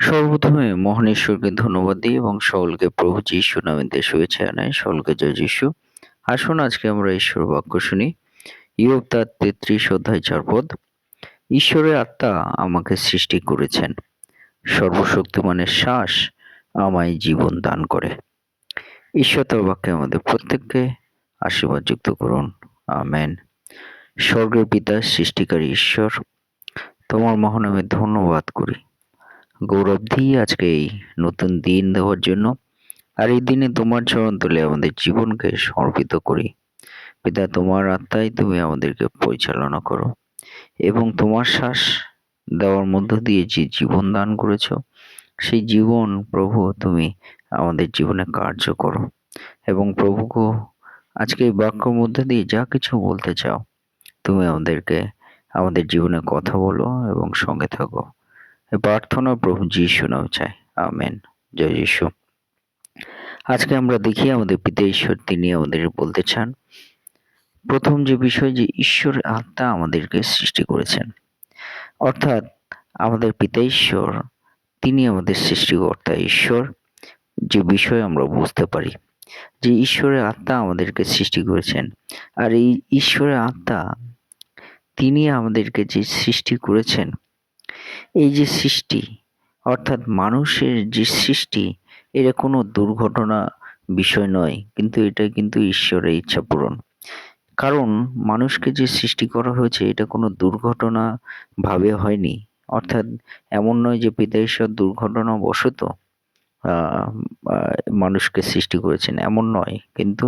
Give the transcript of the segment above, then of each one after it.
সর্বপ্রথমে মহান ঈশ্বরকে ধন্যবাদ দিই এবং সকলকে প্রভু যীশু নামেতে শুভেচ্ছা জানাই। সকলকে জয় যীশু। আসুন আজকে আমরা ঈশ্বর বাক্য শুনি। ইয়োব তার ৩৩ অধ্যায় ৪ পদ। ঈশ্বরের আত্মা আমাকে সৃষ্টি করেছেন, সর্বশক্তিমানের শ্বাস আমায় জীবন দান করে। ঈশ্বর তার বাক্যে আমাদের প্রত্যেককে আশীর্বাদ যুক্ত করুন, আমেন। স্বর্গের পিতা, সৃষ্টিকারী ঈশ্বর, তোমার মহানামে ধন্যবাদ করি, গৌরব দিই আজকে এই নতুন দিন দেওয়ার জন্য। আর এই দিনে তোমার চরণ তলে আমাদের জীবনকে সমর্পিত করি। পিতা, তোমার আত্মায় তুমি আমাদেরকে পরিচালনা করো এবং তোমার শ্বাস দেওয়ার মধ্য দিয়ে যে জীবন দান করেছ, সেই জীবন প্রভু তুমি আমাদের জীবনে কার্য করো। এবং প্রভুকে আজকে এই বাক্যর মধ্যে দিয়ে যা কিছু বলতে চাও, তুমি আমাদেরকে আমাদের জীবনে কথা বলো এবং সঙ্গে থাকো। এই প্রার্থনা প্রভু যীশু নামে চাই, আমেন। জয় যীশু। আজকে আমরা দেখি আমাদের পিতা ঈশ্বর তিনি আমাদের বলতে চান, প্রথম যে বিষয় যে ঈশ্বরের আত্মা আমাদেরকে সৃষ্টি করেছেন, অর্থাৎ আমাদের পিতা ঈশ্বর তিনি আমাদের সৃষ্টিকর্তা ঈশ্বর। যে বিষয় আমরা বুঝতে পারি যে ঈশ্বরের আত্মা আমাদেরকে সৃষ্টি করেছেন, আর এই ঈশ্বরের আত্মা তিনি আমাদেরকে যে সৃষ্টি করেছেন, এই যে সৃষ্টি অর্থাৎ মানুষের যে সৃষ্টি, এটা কোনো দুর্ঘটনা বিষয় নয়, কিন্তু এটা কিন্তু ঈশ্বরের ইচ্ছা পূরণ। কারণ মানুষকে যে সৃষ্টি করা হয়েছে এটা কোনো দুর্ঘটনা ভাবে হয়নি। অর্থাৎ এমন নয় যে পিতা ঈশ্বর দুর্ঘটনাবশত মানুষকে সৃষ্টি করেছেন, এমন নয়, কিন্তু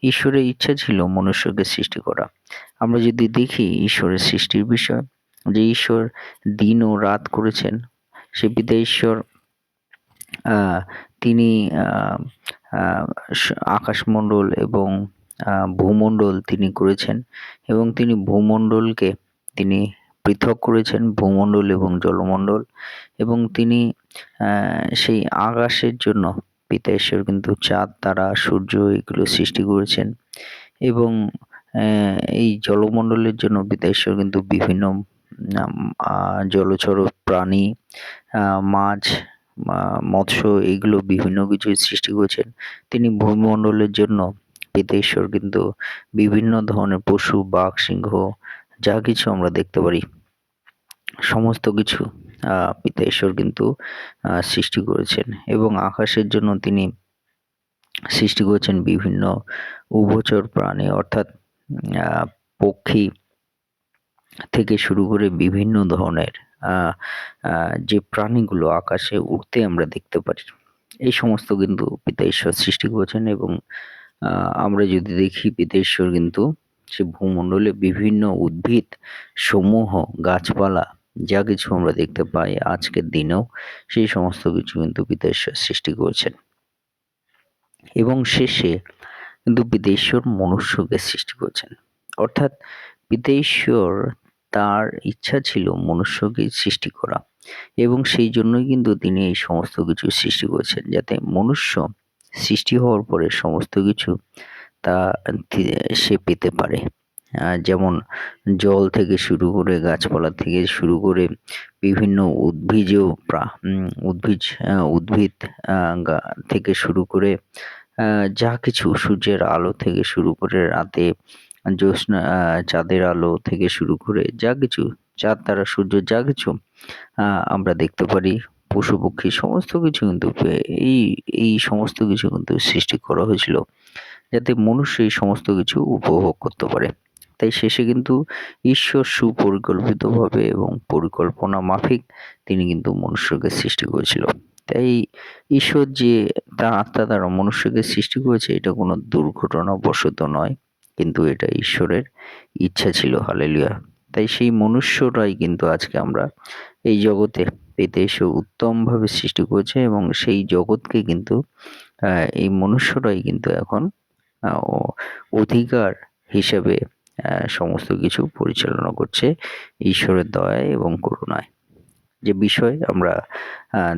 ঈশ্বরের ইচ্ছা ছিল মনুষ্যকে সৃষ্টি করা। আমরা যদি দেখি ঈশ্বরের সৃষ্টির বিষয়, যে ঈশ্বর দিন ও রাত করেছেন, সে পিতা ঈশ্বর তিনি আকাশমণ্ডল এবং ভূমণ্ডল তিনি করেছেন, এবং তিনি ভূমণ্ডলকে তিনি পৃথক করেছেন, ভূমণ্ডল এবং জলমণ্ডল, এবং তিনি সেই আকাশের জন্য পিতা ঈশ্বর কিন্তু চাঁদ, তারা, সূর্য এগুলো সৃষ্টি করেছেন, এবং এই জলমণ্ডলের জন্য পিতা ঈশ্বর কিন্তু বিভিন্ন জলচর প্রাণী, মাছ, মৎস্য এইগুলো বিভিন্ন কিছু সৃষ্টি করেছেন। তিনি ভূমণ্ডলের জন্য পিতা ঈশ্বর কিন্তু বিভিন্ন ধরনের পশু, বাঘ, সিংহ যা কিছু আমরা দেখতে পারি সমস্ত কিছু পিতা ঈশ্বর কিন্তু সৃষ্টি করেছেন। এবং আকাশের জন্য তিনি সৃষ্টি করেছেন বিভিন্ন উভচর প্রাণী, অর্থাৎ পক্ষী থেকে শুরু করে বিভিন্ন ধরনের যে প্রাণীগুলো আকাশে উড়তে আমরা দেখতে পারি, এই সমস্ত কিন্তু পিতা ঈশ্বর সৃষ্টি করেছেন। এবং আমরা যদি দেখি পিতা ঈশ্বর কিন্তু সে ভূমণ্ডলে বিভিন্ন উদ্ভিদ সমূহ, গাছপালা যা কিছু আমরা দেখতে পাই আজকের দিনেও, সেই সমস্ত কিছু কিন্তু পিতা ঈশ্বর সৃষ্টি করেছেন। এবং শেষে কিন্তু পিতা ঈশ্বর মনুষ্যকে সৃষ্টি করেছেন, অর্থাৎ পিতা ঈশ্বর তার ইচ্ছা ছিল মনুষ্যকে সৃষ্টি করা, এবং সেই জন্যই কিন্তু তিনি এই সমস্ত কিছু সৃষ্টি করেছেন, যাতে মনুষ্য সৃষ্টি হওয়ার পরে সমস্ত কিছু তা সে পেতে পারে। যেমন জল থেকে শুরু করে, গাছপালা থেকে শুরু করে, বিভিন্ন উদ্ভিদ থেকে শুরু করে, যা কিছু সূর্যের আলো থেকে শুরু করে, রাতে জ্যোৎস্না চাঁদের আলো থেকে শুরু করে যা কিছু, চাঁদ, তারা, সূর্য যা কিছু আমরা দেখতে পারি, পশু পক্ষী সমস্ত কিছু কিন্তু এই সমস্ত কিছু কিন্তু সৃষ্টি করা হয়েছিল যাতে মনুষ্য এই সমস্ত কিছু উপভোগ করতে পারে। তাই শেষে কিন্তু ঈশ্বর সুপরিকল্পিতভাবে এবং পরিকল্পনা মাফিক তিনি কিন্তু মনুষ্যকে সৃষ্টি করেছিল। তাই ঈশ্বর যে তার আত্মা দ্বারা মনুষ্যকে সৃষ্টি করেছে, এটা কোনো দুর্ঘটনাবশত নয়, কিন্তু এটা ঈশ্বরের ইচ্ছা ছিল। হালেলুয়া। তাই সেই মনুষ্যরাই কিন্তু আজকে আমরা এই জগতে পেতে এসে উত্তমভাবে সৃষ্টি করেছে, এবং সেই জগৎকে কিন্তু এই মনুষ্যরাই কিন্তু এখন অধিকার হিসেবে সমস্ত কিছু পরিচালনা করছে ঈশ্বরের দয়ায় এবং করুণায়। যে বিষয় আমরা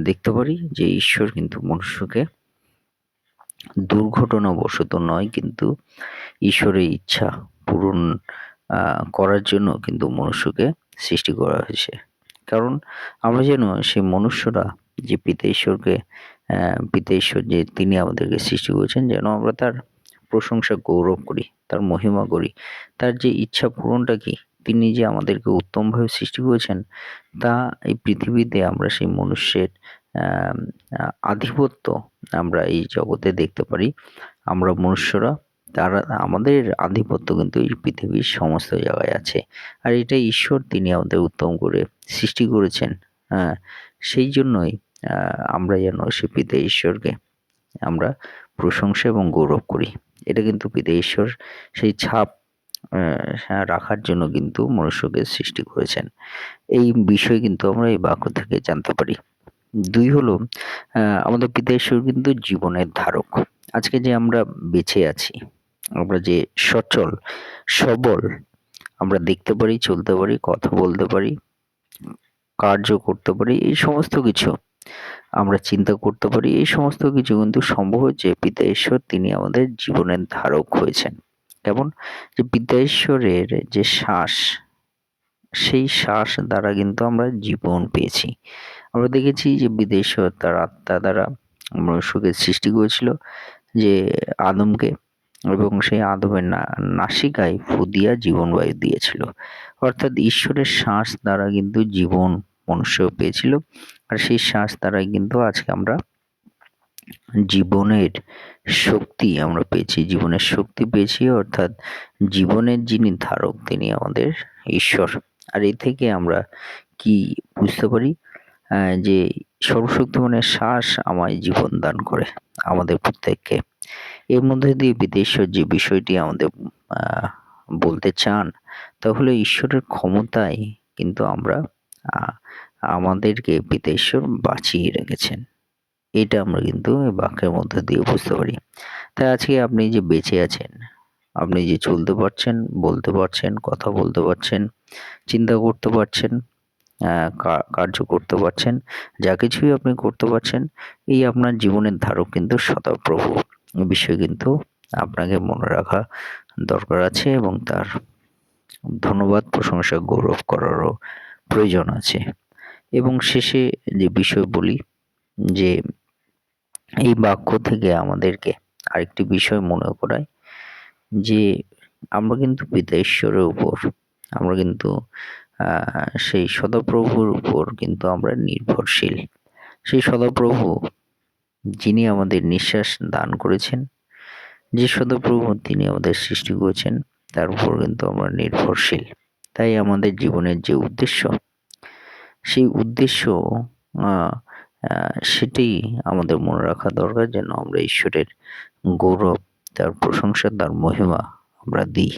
দেখতে পারি যে ঈশ্বর কিন্তু মনুষ্যকে দুর্ঘটনাবশত নয়, কিন্তু ঈশ্বরের ইচ্ছা পূরণ করার জন্য কিন্তু মনুষ্যকে সৃষ্টি করা হয়েছে। কারণ আমরা যেন সেই মনুষ্যরা যে পিতা ঈশ্বর যে তিনি আমাদেরকে সৃষ্টি করেছেন, যেন আমরা তার প্রশংসা গৌরব করি, তার মহিমা করি। তার যে ইচ্ছা পূরণটা কি, তিনি যে আমাদেরকে উত্তমভাবে সৃষ্টি করেছেন, তা এই পৃথিবীতে আমরা সেই মনুষ্যের আধিপত্য আমরা এই জগতে দেখতে পারি। আমরা মনুষ্যরা, তারা আমাদের আধিপত্য কিন্তু এই পৃথিবীর সমস্ত জায়গায় আছে। আর এটা ঈশ্বর তিনি আমাদের উত্তম করে সৃষ্টি করেছেন। সেই জন্যই আমরা যেন সে পিতা ঈশ্বরকে আমরা প্রশংসা এবং গৌরব করি। এটা কিন্তু পিতা ঈশ্বর সেই ছাপ রাখার জন্য কিন্তু মনুষ্যকে সৃষ্টি করেছেন। এই বিষয় কিন্তু আমরা এই বাক্য থেকে জানতে পারি। 2 হলো আমাদের পিতা ঈশ্বর কিন্তু জীবনের ধারক। আজকে যে আমরা বেঁচে আছি, আমরা যে সচল সবল, আমরা দেখতে পারি, চলতে পারি, কথা বলতে পারি, কার্য করতে পারি, এই সমস্ত কিছু আমরা চিন্তা করতে পারি, এই সমস্ত কিছু কিন্তু সম্ভব হচ্ছে পিতা ঈশ্বর তিনি আমাদের জীবনের ধারক হয়েছেন। কেমন? যে পিতা ঈশ্বরের যে শ্বাস, সেই শ্বাস দ্বারা কিন্তু আমরা জীবন পেয়েছি। আমরা দেখেছি যে পিতা ঈশ্বর তার আত্মা দ্বারা মনুষ্যকে সৃষ্টি করেছিল, যে আদমকে, এবং সেই আদমের নাসিকায় ফু দিয়া জীবন বায়ু দিয়েছিল। অর্থাৎ ঈশ্বরের শ্বাস দ্বারা কিন্তু জীবন মনুষ্য পেয়েছিল, আর সেই শ্বাস দ্বারাই কিন্তু আজকে আমরা জীবনের শক্তি আমরা পেয়েছি, জীবনের শক্তি পেয়েছি। অর্থাৎ জীবনের যিনি ধারক তিনি আমাদের ঈশ্বর। আর এই থেকে আমরা কি বুঝতে পারি, যে সর্বশক্তিমানের শ্বাস আমায় জীবন দান করে আমাদের প্রত্যেককে। এর মধ্যে দিয়ে পিতা ঈশ্বর যে বিষয়টি আমাদের বলতে চান, তাহলে ঈশ্বরের ক্ষমতায় কিন্তু আমরা আমাদেরকে পিতা ঈশ্বর বাঁচিয়ে রেখেছেন। এটা আমরা কিন্তু এই বাক্যের মধ্যে দিয়ে বুঝতে পারি। তাই আজকে আপনি যে বেঁচে আছেন, আপনি যে চলতে পারছেন, বলতে পারছেন, কথা বলতে পারছেন, চিন্তা করতে পারছেন, কার্য করতে পারছেন, যা কিছুই আপনি করতে পারছেন, এই আপনার জীবনের ধারক কিন্তু সদাপ্রভু। এই বিষয় কিন্তু আপনাকে মনে রাখা দরকার আছে, এবং তার ধন্যবাদ, প্রশংসা, গৌরব করারও প্রয়োজন আছে। এবং শেষে যে বিষয় বলি, যে এই বাক্য থেকে আমাদেরকে আরেকটি বিষয় মনে করায়, যে আমরা কিন্তু পিতা ঈশ্বরের উপর, আমরা কিন্তু সেই সদাপ্রভুর উপর কিন্তু আমরা নির্ভরশীল। সেই সদাপ্রভু যিনি আমাদের নিঃশ্বাস দান করেছেন, যে সদাপ্রভু তিনি আমাদের সৃষ্টি করেছেন, তার উপর কিন্তু আমরা নির্ভরশীল। তাই আমাদের জীবনের যে উদ্দেশ্য, সেই উদ্দেশ্য সেটাই আমাদের মনে রাখা দরকার, যেন আমরা ঈশ্বরের গৌরব, তার প্রশংসা, তার মহিমা আমরা দিই।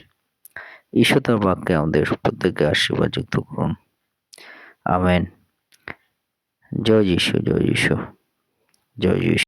ঈশ্বর তার বাক্যে আমাদের প্রত্যেককে আশীর্বাদ যুক্ত করুন। আমেন। জয় যিশু, জয় যিশু, জয় যিশু।